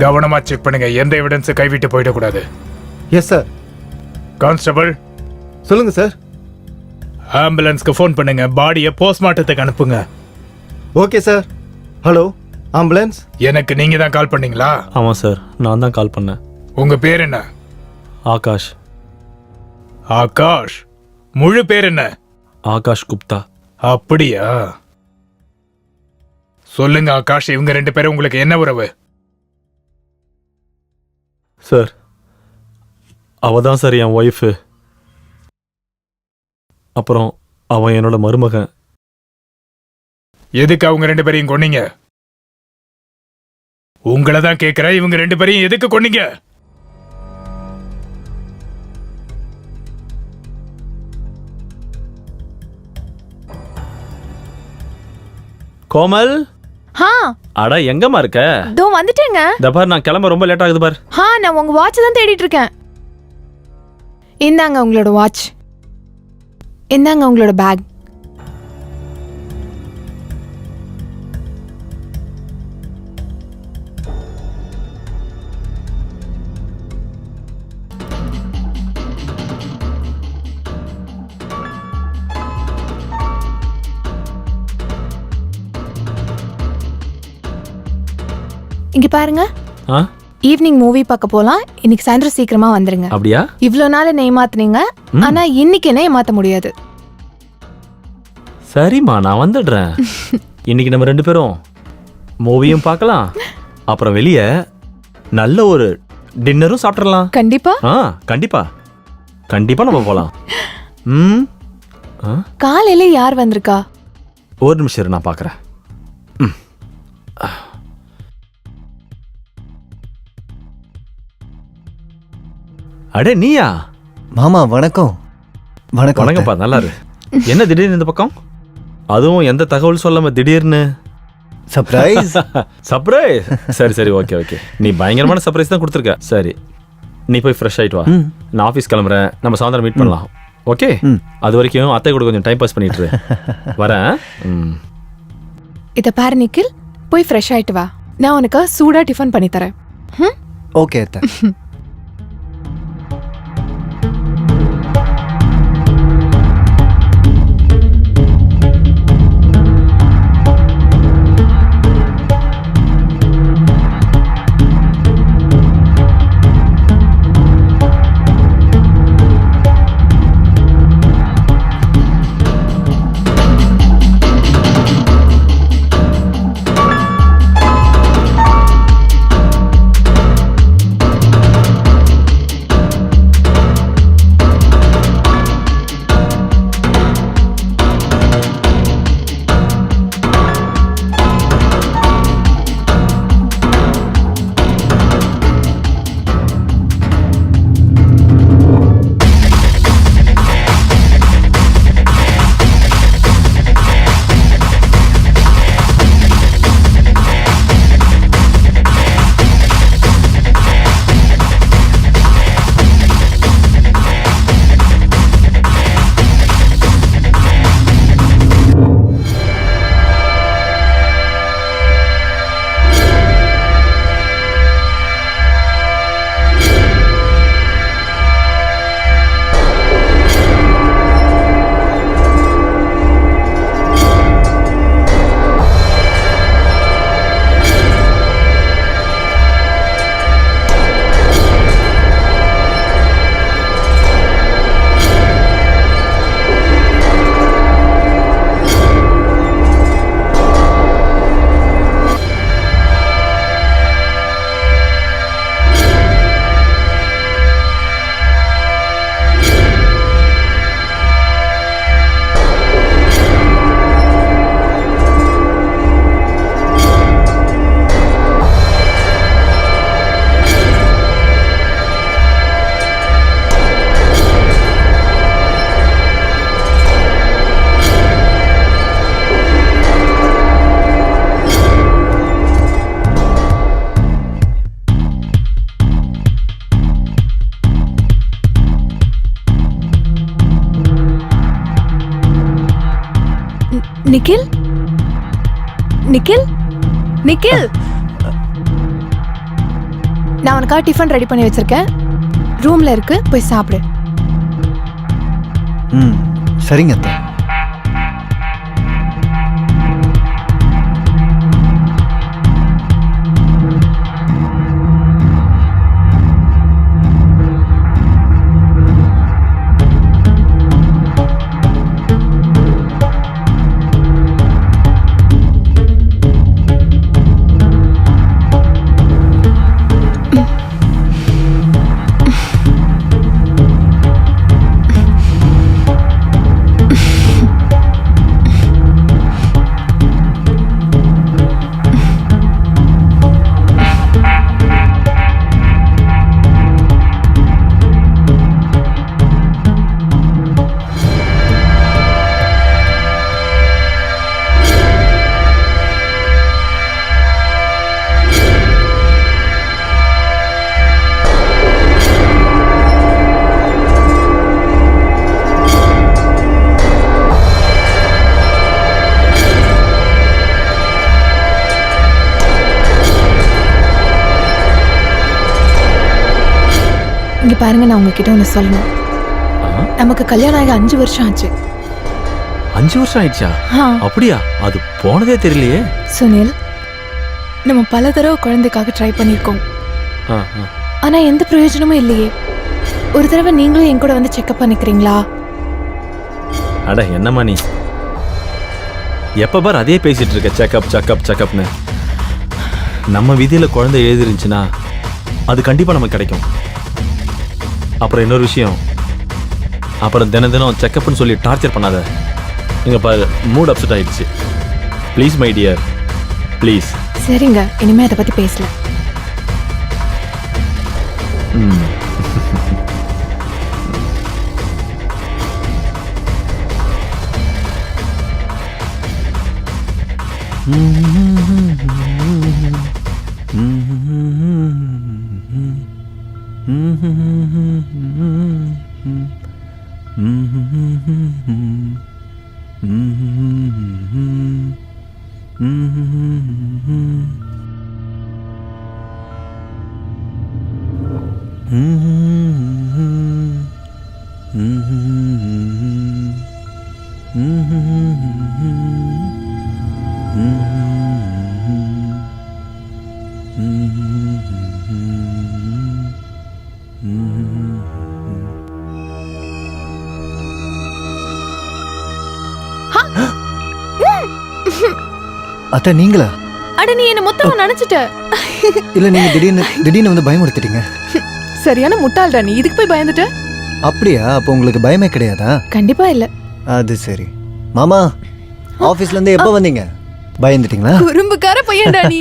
கவனமா செக் பண்ணுங்க, எந்த எவிடன்ஸ் கைவிட்டு போயிடக்கூடாது. Yes sir. கான்ஸ்டபிள் சொல்லுங்க சார். ஆம்புலன்ஸ்க்கு ஃபோன் பண்ணுங்க, பாடியை போஸ்ட்மார்ட்டத்துக்கு அனுப்புங்க. Okay sir. Hello ambulance. எனக்கு நீங்க தான் கால் பண்ணீங்களா? ஆமாம் சார், நான் தான் கால் பண்ணேன். உங்க பேர் என்ன? ஆகாஷ். ஆகாஷ். முழு பேர் என்ன? ஆகாஷ் குப்தா. அப்படியா? சொல்லுங்க ஆகாஷ், இவங்க 2 பேரும் உங்களுக்கு என்ன உறவு? சார், அவ தான் சார் என் ஒய்ஃபு. அப்புறம் அவன் என்னோட மருமகன். எதுக்கு அவங்க 2 பேரையும் கொன்னீங்க? உங்களை தான் கேட்கிறேன், இவங்க 2 பேரையும் எதுக்கு கொன்னீங்க? கோமல். ஹா, அட எங்கம்மா இருக்க? தோ வந்துட்டேங்க. இந்த பார், நான் கிளம்ப ரொம்ப லேட் ஆகுது பார். ஹா, நான் உங்க வாட்ச் தான் தேடிட்டு இருக்கேன். இந்தாங்க உங்களோட வாட்ச். இந்தாங்க உங்களோட பேக். இங்க பாருங்க. ஈவினிங் மூவி பார்க்க போலாம். இன்னைக்கு சாயந்தரம் சீக்கிரமா வந்துருங்க. அப்படியா? இவ்ளோ நாள் என்ன ஏமாத்துனீங்க, ஆனா இன்னைக்கு என்ன ஏமாத்த முடியாது. சரிம்மா, நான் வந்துடுறேன். இன்னைக்கு நம்ம 2 பேரும் மூவியும் பார்க்கலாம், அப்புறம் வெளியே நல்ல ஒரு டின்னரும் சாப்பிட்றலாம். கண்டிப்பா. கண்டிப்பா கண்டிப்பா நம்ம போலாம். காலையில யார் வந்திருக்கா? ஒரு நிமிஷம் இரு, நான் பார்க்குறேன். அடே நீயா? மாமா வணக்கம். வணக்கம். வணக்கம்ப்பா, நல்லா இரு. என்ன திடீர்னு இந்த பக்கம்? அதுவும் எந்த தகவல் சொல்லாம திடீர்னு? சர்ப்ரைஸ். சர்ப்ரைஸ். சரி சரி, ஓகே ஓகே. நீ பயங்கரமான சர்ப்ரைஸ் தான் கொடுத்துருக்க. சரி, நீ போய் ஃப்ரெஷ் ஆயிட்டு வா. நான் ஆஃபீஸ் கிளம்புறேன், நம்ம சாயந்தரம் மீட் பண்ணலாம். ஓகே? அது வரைக்கும் அத்தை கூட கொஞ்சம் டைம் பாஸ் பண்ணிட்டு இரு. வரேன். இத பாரு நிக்கில், போய் ஃப்ரெஷ் ஆயிட்டு வா. நான் உனக்கு சூடா டிஃபன் பண்ணி தரேன். ஓகே அத்தை. நிக்கில், நிக்கில், நிக்கில். நான் உனக்காக டிஃபன் ரெடி பண்ணி வச்சிருக்கேன், ரூம்ல இருக்கு, போய் சாப்பிடு. ம் சரிங்க அத்தை. இங்க பாருங்க, நான் உங்ககிட்ட ஒன்று சொல்லணும். நமக்கு கல்யாணம் ஆகி 5 வருஷம் ஆச்சு. 5 வருஷம் ஆயிடுச்சா? ஆ. அப்படியா? அது போனதே தெரியலையே. சுனில், நம்ம பல தடவை குழந்தைக்காக ட்ரை பண்ணியிருக்கோம், ஆ, ஆ. ஆனா எந்த பிரயோஜனமும் இல்லையே. ஒரு தடவை நீங்களும் என் கூட வந்து செக்அப் பண்ணிக்கிறீங்களா? அட என்னம்மா நீ எப்ப பார் அதே பேசிட்டு இருக்க, செக்அப் செக்அப் செக்அப்னு. நம்ம விதியில குழந்தை எழுதிருந்துச்சுன்னா அது கண்டிப்பா நமக்கு கிடைக்கும். அப்புறம் இன்னொரு விஷயம், அப்புறம் தினம் தினம் செக்அப்னு சொல்லி டார்ச்சர் பண்ணாத. இங்க பாரு, மூட் அப்செட் ஆயிடுச்சு. Please my dear, please. சரிங்க, இனிமே அதை பத்தி பேசல. ம். அத்தை நீங்களா? அட, நீ என்ன மொத்தமா நினைச்சிட்ட. இல்ல நீங்க திடீர்னு வந்து பயமுறுத்திட்டீங்க. சரியான முட்டாள்டா நீ, இதுக்கு போய் பயந்துட்ட. அப்படியா? அப்போ உங்களுக்கு பயமே கிடையாதா? கண்டிப்பா இல்ல. அது சரி. மாமா, ஆபீஸ்ல இருந்து எப்போ வந்தீங்க? பயந்துட்டீங்களா? குறும்புக்கார பையன்டா நீ.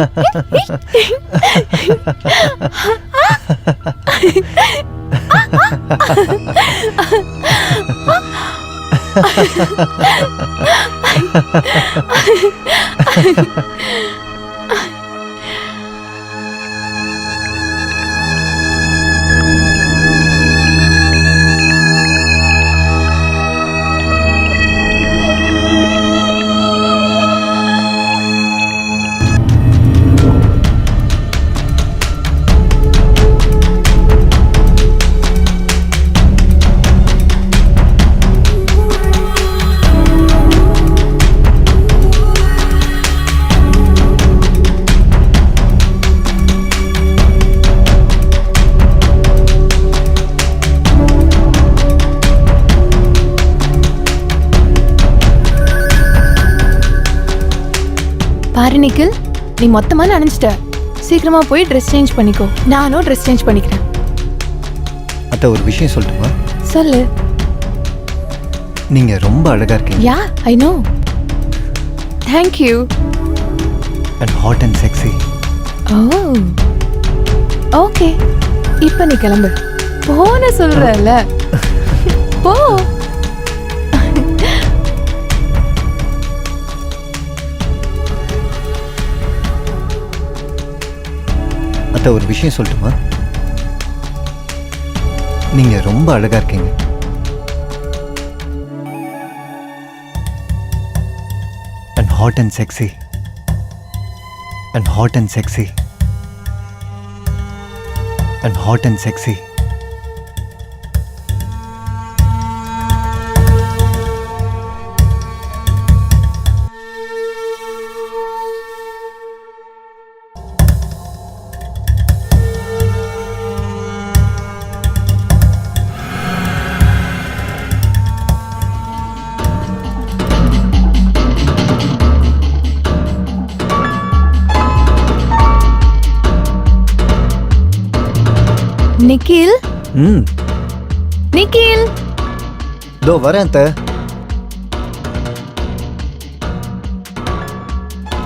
பாரு நிக்கில், நீ மொத்தமா நினைச்சிட்ட. சீக்கிரமா போய் ட்ரெஸ் சேஞ்ச் பண்ணிக்கோ. நானும் ட்ரெஸ் சேஞ்ச் பண்ணிக்கிறேன். அத்தை ஒரு விஷயம் சொல்லட்டுமா? சொல்லு. நீங்க ரொம்ப அழகா இருக்கீங்க. Yeah, I know. Thank you. And hot and sexy. Oh, okay. இப்போ நீ கிளம்பு. போன சொல்றல. போ. அத்தை ஒரு விஷயம் சொல்லட்டுமா? நீங்க ரொம்ப அழகா இருக்கீங்க. And hot and sexy. And hot and sexy. and hot and sexy. Nikhil ம் நிக்கில் இதோ வரேன் அத்தை.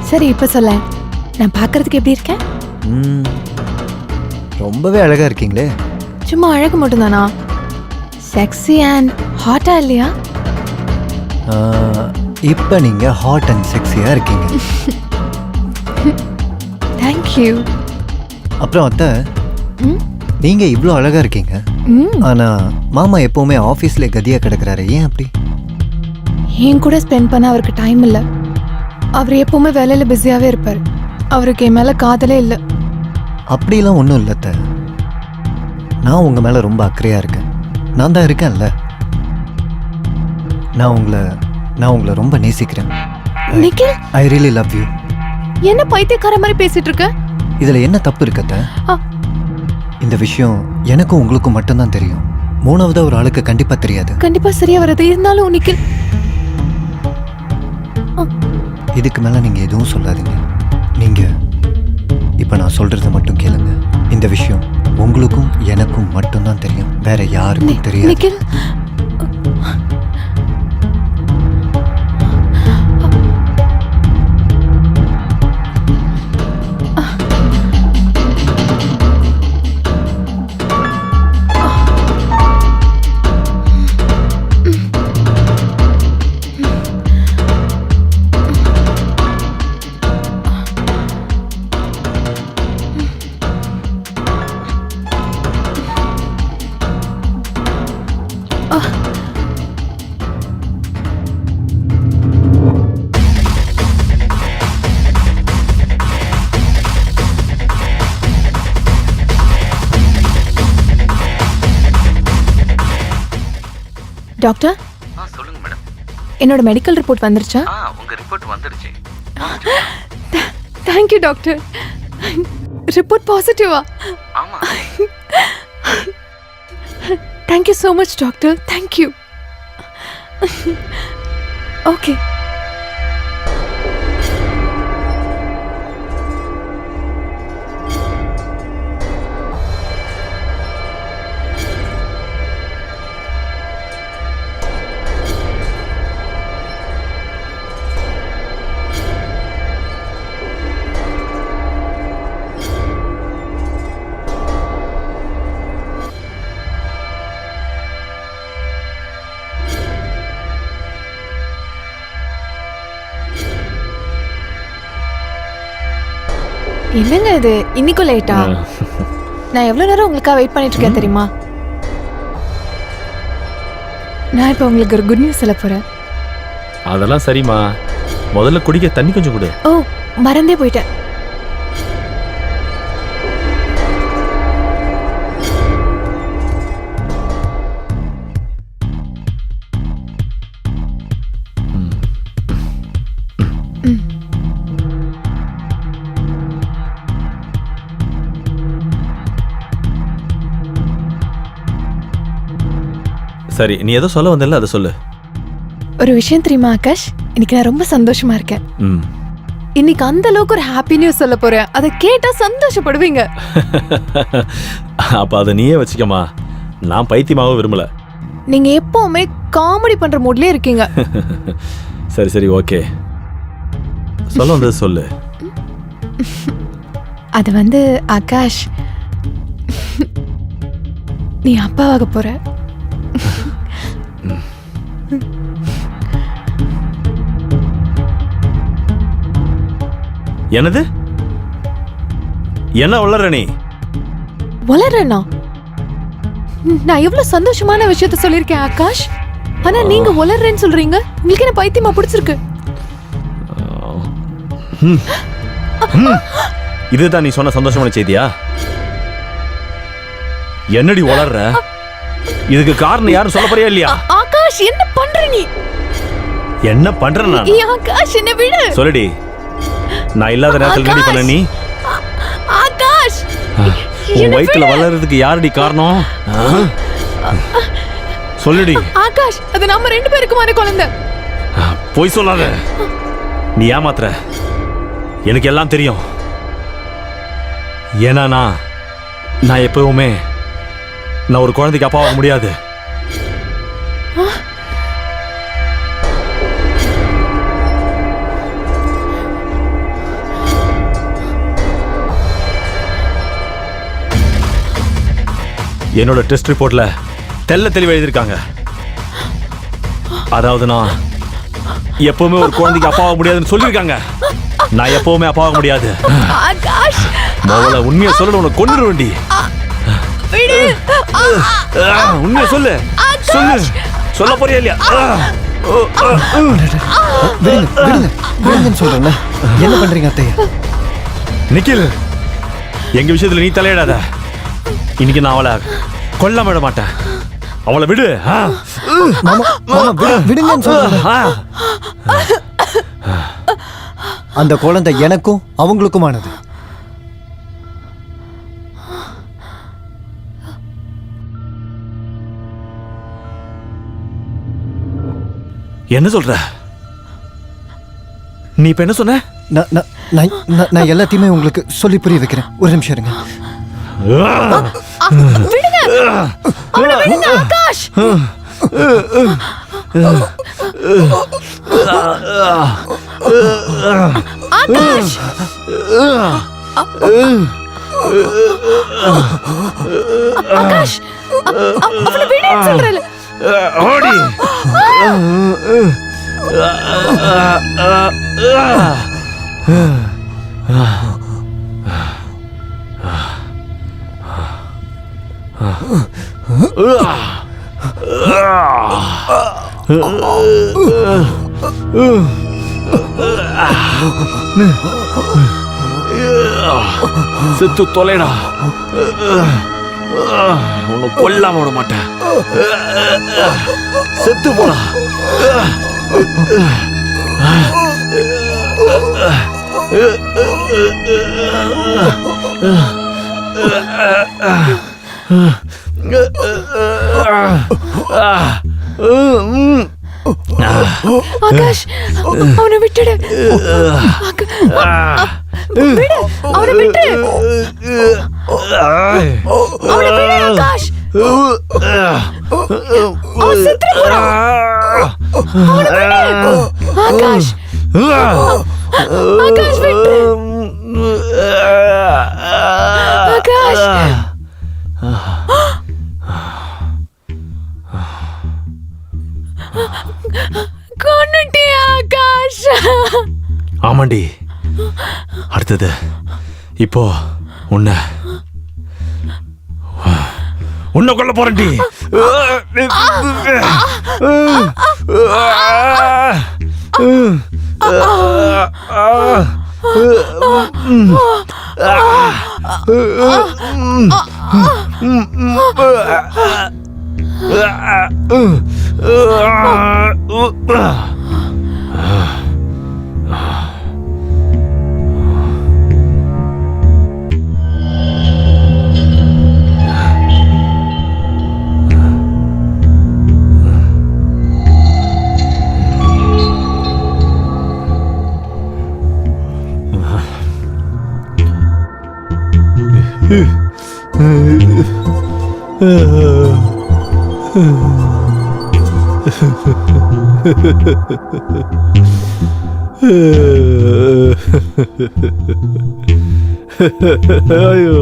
சரி இப்ப சொல்ல, நான் பார்க்கறதுக்கு எப்படி இருக்கேன்? ம் ரொம்பவே அழகா இருக்கீங்களே. சும்மா அழகு மட்டும்தானா? செக்ஸி அண்ட் ஹாட்டா இல்லையா? இப்போ நீங்க ஹாட் அண்ட் செக்ஸியா இருக்கீங்க. தேங்க்யூ. அப்புறம் அத்தை, ம் நீங்க இவ்வளோ அழகா இருக்கீங்க. ம் ஆனா மாமா எப்பவுமே ஆஃபீஸ்ல கதியா கிடக்குறாரு, ஏன் அப்படி? என் கூட ஸ்பெண்ட் பண்ண அவருக்கு டைம் இல்ல. அவர் எப்பவுமே வேலையில பிஸியாவே இருப்பார். அவருக்கு என் மேல காதலே இல்ல. அப்படிலாம் ஒன்றும் இல்லை அத்தை. நான் உங்க மேல ரொம்ப அக்கறையா இருக்கேன். நான் தான் இருக்கேன்ல. நான் உங்களை ரொம்ப நேசிக்கிறேன். Nikhil, I really love you. என்ன பைத்தியக்கார மாதிரி பேசிட்டு இருக்க? இதுல என்ன தப்பு இருக்கு அத்தை? ஆ, இந்த விஷயம் எனக்கும் உங்களுக்கும் மட்டும்தான் தெரியும். மூணாவதா ஒரு ஆளுக்கு கண்டிப்பா தெரியாது. கண்டிப்பா சரியா வராது. இருந்தாலும் நிக்கில், இதுக்கு மேல நீங்க எதுவும் சொல்லாதீங்க. நீங்க இப்ப நான் சொல்றத மட்டும் கேளுங்க. இந்த விஷயம் உங்களுக்கும் எனக்கும் மட்டும்தான் தெரியும், வேற யாருக்கும் தெரியாது. நிக்கில், டாக்டர், சொல்லுங்க மேடம். என்னோட மெடிக்கல் ரிப்போர்ட் வந்துருச்சா? உங்க ரிப்போர்ட் வந்துருச்சு. Thank you doctor. ரிப்போர்ட் பாசிட்டிவா? ஆமா. Thank you so much doctor. Thank you. Okay. என்னங்க இது இன்னைக்கும் லேட்டா? நான் எவ்வளவு நேரம் உங்களுக்காக வெயிட் பண்ணிட்டு இருக்கேன் தெரியுமா? நான் இப்போ உங்களுக்கு ஒரு குட் நியூஸ் சொல்ல போறேன். அதெல்லாம் சரிம்மா, முதல்ல குடிக்க தண்ணி கொஞ்சம் கொடு. ஓ, மறந்தே போயிட்டேன். சரி, நீ ஏதோ சொல்ல வந்தல, அதை சொல்லு. ஒரு விஷயம் தெரியுமா ஆகாஷ், இன்னைக்கு நான் ரொம்ப சந்தோஷமா இருக்கேன். ம். இன்னைக்கு அந்த அளவுக்கு ஒரு ஹாப்பி நியூஸ் சொல்ல போறேன். அதை கேட்டா சந்தோஷப்படுவீங்க. அப்ப அதை நீயே வச்சுக்கமா, நான் பைத்தியமாவே விரும்பல. நீங்க எப்பவுமே காமெடி பண்ற மூட்லயே இருக்கீங்க. சரி சரி, ஓகே, சொல்ல வந்தது சொல்லு. அது வந்து ஆகாஷ், நீ அப்பாவாக போற. என்னது? என்ன வளர நீ? வளரேனா? நான் எவ்வளவு சந்தோஷமான விஷயத்த சொல்லிருக்கேன் ஆகாஷ். ஆனா நீங்க வளர்றேன்னு சொல்றீங்க. உங்களுக்கு என்ன பைத்தியமா பிடிச்சிருக்கு? இதுதான் நீ சொன்ன சந்தோஷமான செய்தியா? என்னடி வளர்ற? இதுக்கு காரணம் யாரும் சொல்ல போறியா இல்லையா? ஆகாஷ் என்ன பண்ற நீ? என்ன பண்ற நான்? ஆகாஷ் என்ன விடு. சொல்லுடி. நான் இல்லாத நேரத்துல என்னடி பண்ண நீ? ஆகாஷ் உன் வயித்துல வளர்றதுக்கு யாரடி காரணம்? சொல்லுடி. ஆகாஷ் அது நம்ம ரெண்டு பேருக்குமான குழந்தை. போய் சொல்லாத. நீ ஏமாத்துற. எனக்கு எல்லாம் தெரியும். ஏன்னா நான் எப்பவுமே நான் ஒரு குழந்தைக்கு அப்பா ஆக முடியாது. என்னோட டெஸ்ட் ரிப்போர்ட்ல தெள்ள தெளிவா எழுதியிருக்காங்க. அதாவது நான் எப்பவுமே ஒரு குழந்தைக்கு அப்பா ஆக முடியாதுன்னு சொல்லியிருக்காங்க. நான் எப்பவுமே அப்பா ஆக முடியாது. ஆகாஷ் மவள உண்மையை சொல்ல உனக்கு கொண்டு வேண்டி. விடு. உண்மையை சொல்லு. சொல்லு. சொல்ல போறியா இல்லையா? விடுங்கன்னு சொல்றேன்ல. என்ன பண்றீங்க அத்தையா? நிக்கில், எங்க விஷயத்துல நீ தலையிடாத. இன்னைக்கு நான் அவளை கொல்ல விட மாட்டேன். அவளை விடு. விடுங்கன்னு சொல்றேன். அந்த குழந்தை எனக்கும் அவங்களுக்குமானது. என்ன சொல்ற நீ? இப்ப என்ன சொன்ன? நான் எல்லாத்தையுமே உங்களுக்கு சொல்லி புரிய வைக்கிறேன். ஒரு நிமிஷம் இருங்க. விடுங்க. அவளை விடுங்க ஆகாஷ். ஆகாஷ் ஆகாஷ் அவளை விடுன்னு சொல்றல. ஓடி. செத்து தொலைடா. உன்னை கொல்லாம விட மாட்டேன். செத்து போடா. ஆகாஷ் அவனை விட்டுடு. விடு. அவனை விட்டு. அவனை விடு ஆகாஷ். அவன் செத்துற போறான். அவனை விடு. ஆகாஷ். ஆகாஷ் விட்டு. ஆகாஷ். கொன்னுட்டியா ஆகாஷ்? ஆமாண்டி. அடுத்தது இப்போ உன்னை கொல்ல போறேன்டி. ஐயோ.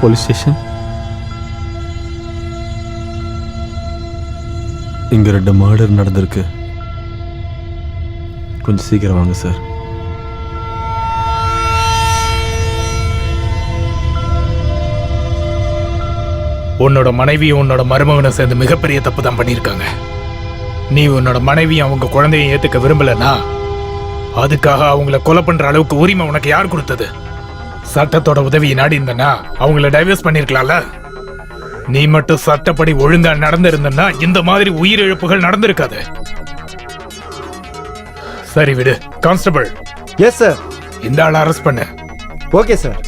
Police station. இங்க 2 மர்டர் நடந்திருக்கு. கொஞ்சம் சீக்கிரம் வாங்க சார். உன்னோட மனைவியும் உன்னோட மருமகனும் சேர்ந்து மிகப்பெரிய தப்பு தான் பண்ணியிருக்காங்க. நீ உன்னோட மனைவியும் அவங்க குழந்தையும் ஏத்துக்க விரும்பலனா அதுக்காக அவங்கள கொலை பண்ற அளவுக்கு உரிமை உனக்கு யார் கொடுத்தது? சட்டத்தோட உதவியை நாடி இருந்தனா அவங்கள டைவர்ஸ் பண்ணிருக்கலாம்ல. நீ மட்டும் சட்டப்படி ஒழுங்கா நடந்திருந்தனா இந்த மாதிரி உயிரிழப்புகள் நடந்திருக்காது. சரி விடு. Constable, yes sir. இந்த ஆளை அரெஸ்ட் பண்ணு. Okay sir.